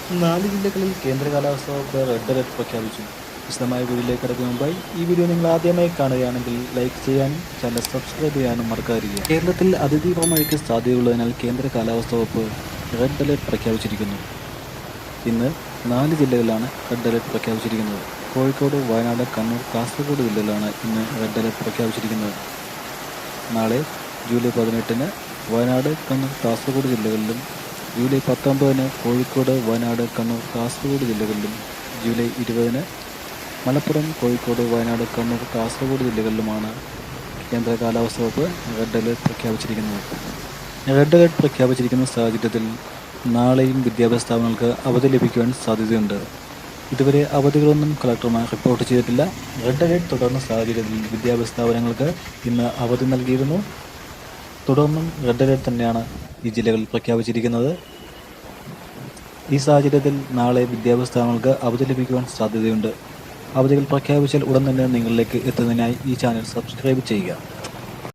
4 ജില്ലകളിൽ കേന്ദ്ര കാലാവസ്ഥാ വകുപ്പ് റെഡ് അലർട്ട് പ്രഖ്യാപിച്ചു. വിശദമായ വീഡിയോയിലേക്ക് കടക്കും മുമ്പായി ഈ വീഡിയോ നിങ്ങൾ ആദ്യമായി കാണുകയാണെങ്കിൽ ലൈക്ക് ചെയ്യാനും ചാനൽ സബ്സ്ക്രൈബ് ചെയ്യാനും മറക്കാതിരിക്കുക. കേരളത്തിൽ അതിതീവ്ര മഴയ്ക്ക് സാധ്യതയുള്ളതിനാൽ കേന്ദ്ര കാലാവസ്ഥാ വകുപ്പ് റെഡ് അലർട്ട് പ്രഖ്യാപിച്ചിരിക്കുന്നു. ഇന്ന് 4 ജില്ലകളിലാണ് റെഡ് അലർട്ട് പ്രഖ്യാപിച്ചിരിക്കുന്നത്. കോഴിക്കോട്, വയനാട്, കണ്ണൂർ, കാസർഗോഡ് ജില്ലകളിലാണ് ഇന്ന് റെഡ് അലർട്ട് പ്രഖ്യാപിച്ചിരിക്കുന്നത്. നാളെ ജൂലൈ 18-ന് വയനാട്, കണ്ണൂർ, കാസർഗോഡ് ജില്ലകളിലും ജൂലൈ 19-ന് കോഴിക്കോട്, വയനാട്, കണ്ണൂർ, കാസർഗോഡ് ജില്ലകളിലും ജൂലൈ 20-ന് മലപ്പുറം, കോഴിക്കോട്, വയനാട്, കണ്ണൂർ, കാസർഗോഡ് ജില്ലകളിലുമാണ് കേന്ദ്ര കാലാവസ്ഥാ വകുപ്പ് റെഡ് അലർട്ട് പ്രഖ്യാപിച്ചിരിക്കുന്നത്. റെഡ് അലർട്ട് പ്രഖ്യാപിച്ചിരിക്കുന്ന സാഹചര്യത്തിൽ നാളെയും വിദ്യാഭ്യാസ സ്ഥാപനങ്ങൾക്ക് അവധി ലഭിക്കുവാൻ സാധ്യതയുണ്ട്. ഇതുവരെ അവധികളൊന്നും കളക്ടർമാർ റിപ്പോർട്ട് ചെയ്തിട്ടില്ല. റെഡ് അലർട്ട് തുടർന്ന സാഹചര്യത്തിൽ വിദ്യാഭ്യാസ സ്ഥാപനങ്ങൾക്ക് ഇന്ന് അവധി നൽകിയിരുന്നു. തുടർന്നും റെഡ് അലർട്ട് തന്നെയാണ് ഈ ജില്ലകളിൽ പ്രഖ്യാപിച്ചിരിക്കുന്നത്. ഈ സാഹചര്യത്തിൽ നാളെ വിദ്യാഭ്യാസ സ്ഥാപനങ്ങൾക്ക് അവധി ലഭിക്കുവാൻ സാധ്യതയുണ്ട്. അവധികൾ പ്രഖ്യാപിച്ചാൽ ഉടൻ തന്നെ നിങ്ങളിലേക്ക് എത്തുന്നതിനായി ഈ ചാനൽ സബ്സ്ക്രൈബ് ചെയ്യുക.